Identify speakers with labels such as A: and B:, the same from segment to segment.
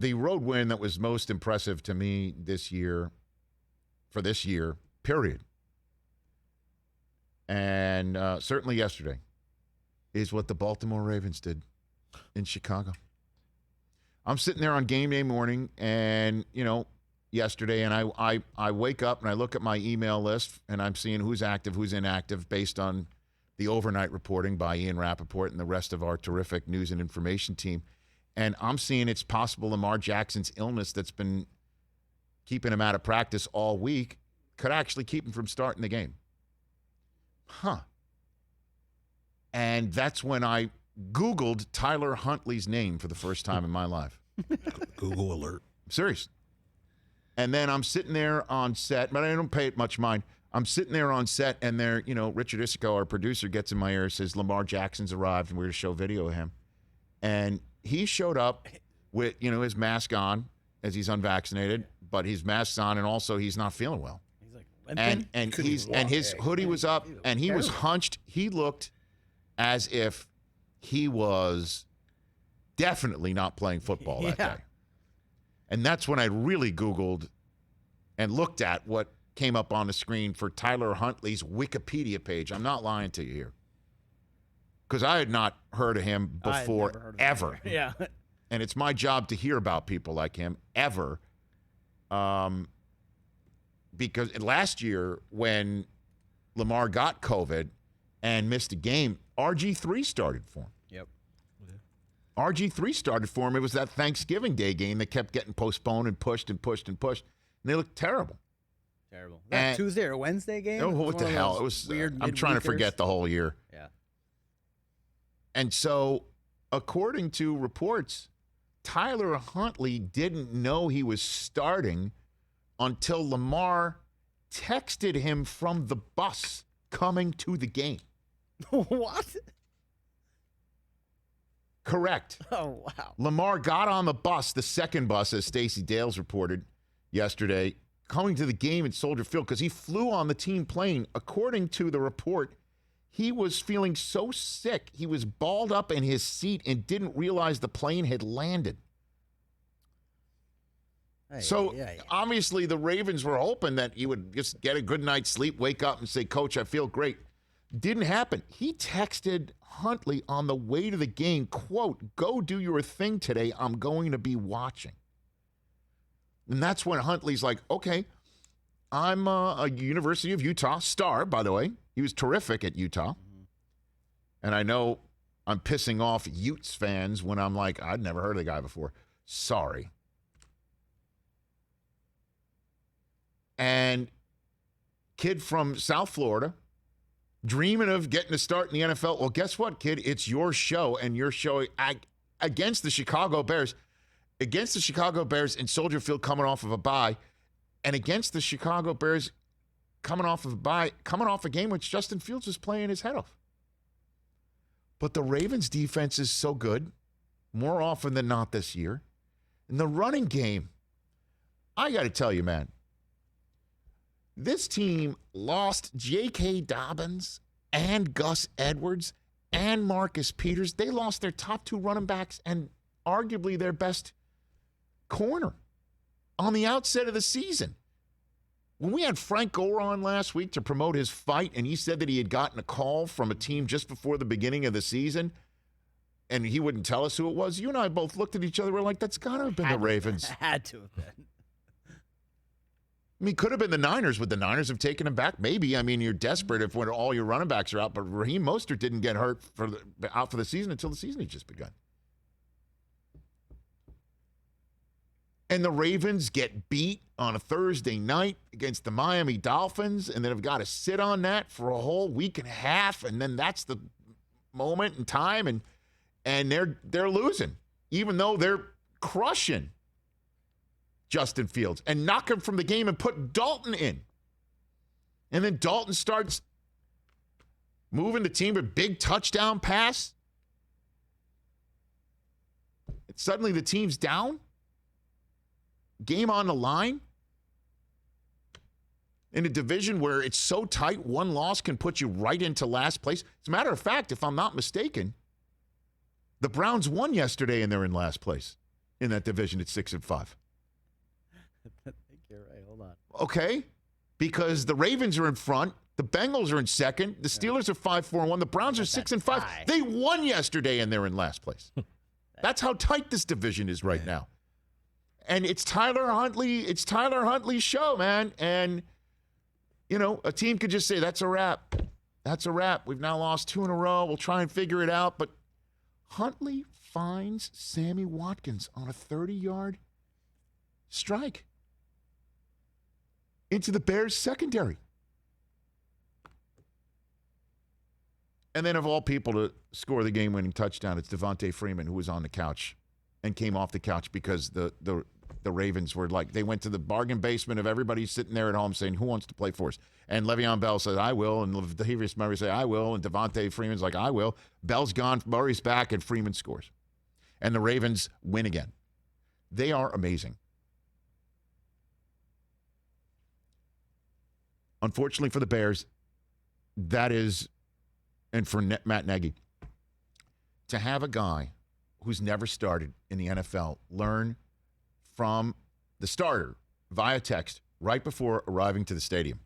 A: the road win that was most impressive to me this year, period, and certainly yesterday, is what the Baltimore Ravens did in Chicago. I'm sitting there on game day morning, and, yesterday, and I wake up and I look at my email list, and I'm seeing who's active, who's inactive, based on the overnight reporting by Ian Rappaport and the rest of our terrific news and information team. And I'm seeing it's possible Lamar Jackson's illness that's been keeping him out of practice all week could actually keep him from starting the game. And that's when I Googled Tyler Huntley's name for the first time in my life.
B: Google alert.
A: I'm serious. And then I'm sitting there on set, but I don't pay it much mind. I'm sitting there on set, and there, Richard Isico, our producer, gets in my ear and says, Lamar Jackson's arrived, and we're going to show video of him. And he showed up with, his mask on, as he's unvaccinated, but his mask's on, and also he's not feeling well.
C: He's like limping.
A: And his hoodie was up, and he was hunched. He looked as if he was definitely not playing football that day. And that's when I really Googled and looked at what came up on the screen for Tyler Huntley's Wikipedia page. I'm not lying to you here. Because I had not heard of him before, ever.
C: Yeah.
A: And it's my job to hear about people like him, ever. Because last year, when Lamar got COVID and missed a game, RG3 started for him.
C: Yep.
A: RG3 started for him. It was that Thanksgiving Day game that kept getting postponed and pushed and pushed and pushed. And they looked terrible.
C: Terrible. That Tuesday or Wednesday game?
A: Oh, what the hell? It was
C: weird.
A: I'm trying to forget the whole year.
C: Yeah.
A: And so, according to reports, Tyler Huntley didn't know he was starting until Lamar texted him from the bus coming to the game.
C: What?
A: Correct.
C: Oh, wow.
A: Lamar got on the bus, the second bus, as Stacey Dales reported yesterday, coming to the game at Soldier Field because he flew on the team plane. According to the report, he was feeling so sick, he was balled up in his seat and didn't realize the plane had landed. Obviously, the Ravens were hoping that he would just get a good night's sleep, wake up and say, Coach, I feel great. Didn't happen. He texted Huntley on the way to the game, quote, go do your thing today. I'm going to be watching. And that's when Huntley's like, okay, I'm a University of Utah star, by the way. He was terrific at Utah. Mm-hmm. And I know I'm pissing off Utes fans when I'm like, I'd never heard of the guy before. Sorry. And kid from South Florida, dreaming of getting to start in the NFL. Well, guess what, kid? It's your show, and your show against the Chicago Bears. Against the Chicago Bears in Soldier Field coming off of a bye, and against the Chicago Bears coming off of a bye, coming off a game which Justin Fields was playing his head off. But the Ravens defense is so good, more often than not this year. And the running game, I got to tell you, man, this team lost J.K. Dobbins and Gus Edwards and Marcus Peters. They lost their top two running backs and arguably their best corner on the outset of the season. When we had Frank Gore on last week to promote his fight, and he said that he had gotten a call from a team just before the beginning of the season, and he wouldn't tell us who it was, you and I both looked at each other. We're like, that's got to have been the Ravens.
C: Had to have been.
A: I mean, could have been the Niners. Would the Niners have taken him back? Maybe. I mean, you're desperate if when all your running backs are out, but Raheem Mostert didn't get hurt out for the season until the season had just begun. And the Ravens get beat on a Thursday night against the Miami Dolphins, and then have got to sit on that for a whole week and a half, and then that's the moment in time, and they're losing, even though they're crushing Justin Fields and knock him from the game and put Dalton in. And then Dalton starts moving the team with a big touchdown pass. And suddenly the team's down. Game on the line. In a division where it's so tight, one loss can put you right into last place. As a matter of fact, if I'm not mistaken, the Browns won yesterday and they're in last place. in that division at 6-5.
C: I think you're right. Hold on.
A: Okay, because the Ravens are in front, the Bengals are in second, the Steelers are 5-4-1, the Browns are 6-5. They won yesterday and they're in last place. That's how tight this division is right now. And it's Tyler Huntley. It's Tyler Huntley's show, man. And a team could just say that's a wrap. That's a wrap. We've now lost 2 in a row. We'll try and figure it out. But Huntley finds Sammy Watkins on a 30-yard strike into the Bears' secondary. And then, of all people to score the game-winning touchdown, it's Devontae Freeman, who was on the couch and came off the couch because the Ravens were like, they went to the bargain basement of everybody sitting there at home saying, who wants to play for us? And Le'Veon Bell said, I will. And Latavius Murray said, I will. And Devontae Freeman's like, I will. Bell's gone, Murray's back, and Freeman scores. And the Ravens win again. They are amazing. Unfortunately for the Bears, that is, and for Matt Nagy, to have a guy who's never started in the NFL learn from the starter via text right before arriving to the stadium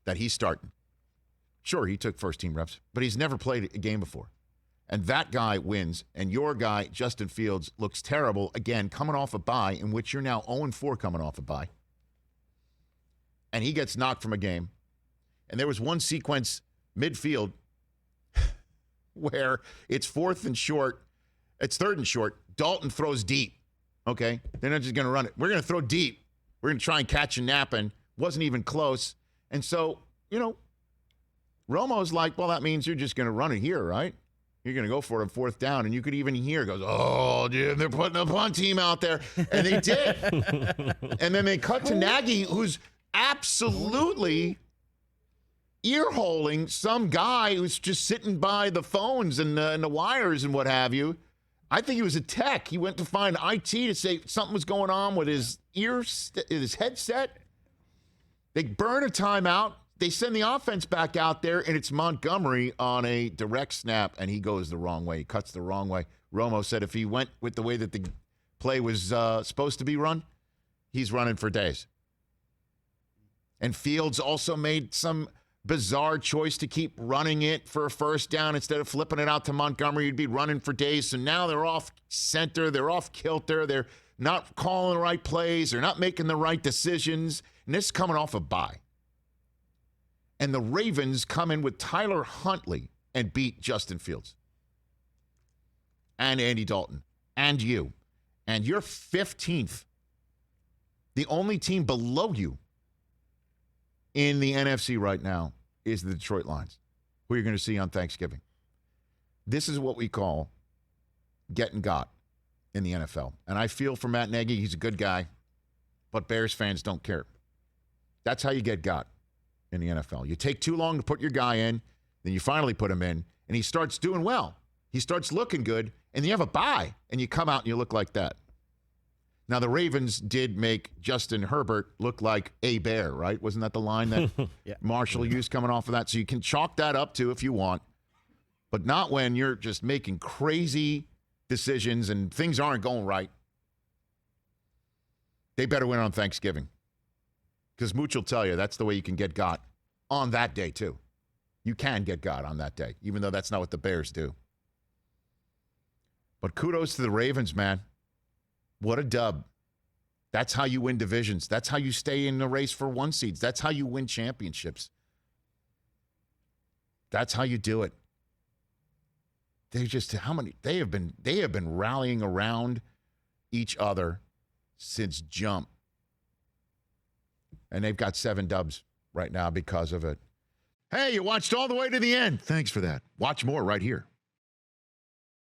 A: that he's starting. Sure, he took first-team reps, but he's never played a game before. And that guy wins, and your guy, Justin Fields, looks terrible, again, coming off a bye, in which you're now 0-4 coming off a bye. And he gets knocked from a game. And there was one sequence midfield where it's 4th and short. It's 3rd and short. Dalton throws deep. Okay? They're not just going to run it. We're going to throw deep. We're going to try and catch a nap, and wasn't even close. And so, Romo's like, well, that means you're just going to run it here, right? You're going to go for it on 4th down. And you could even hear, goes, oh, dude, they're putting a punt team out there. And they did. And then they cut to Nagy, who's absolutely ear-holing some guy who's just sitting by the phones and the wires and what have you. I think he was a tech. He went to find IT to say something was going on with his his headset. They burn a timeout. They send the offense back out there, and it's Montgomery on a direct snap, and he goes the wrong way. He cuts the wrong way. Romo said if he went with the way that the play was supposed to be run, he's running for days. And Fields also made some bizarre choice to keep running it for a first down instead of flipping it out to Montgomery. You'd be running for days. So now they're off center. They're off kilter. They're not calling the right plays. They're not making the right decisions. And this is coming off a bye. And the Ravens come in with Tyler Huntley and beat Justin Fields and Andy Dalton and you. And you're 15th. The only team below you in the NFC right now is the Detroit Lions, who you're going to see on Thanksgiving. This is what we call getting got in the NFL. And I feel for Matt Nagy, he's a good guy, but Bears fans don't care. That's how you get got in the NFL. You take too long to put your guy in, then you finally put him in, and he starts doing well. He starts looking good, and you have a bye, and you come out and you look like that. Now, the Ravens did make Justin Herbert look like a bear, right? Wasn't that the line that Marshall used coming off of that? So you can chalk that up too if you want, but not when you're just making crazy decisions and things aren't going right. They better win on Thanksgiving, because Mooch will tell you that's the way you can get got on that day too. You can get got on that day, even though that's not what the Bears do. But kudos to the Ravens, man. What a dub. That's how you win divisions. That's how you stay in the race for 1 seeds. That's how you win championships. That's how you do it. They have been rallying around each other since jump. And they've got 7 dubs right now because of it. Hey, you watched all the way to the end. Thanks for that. Watch more right here.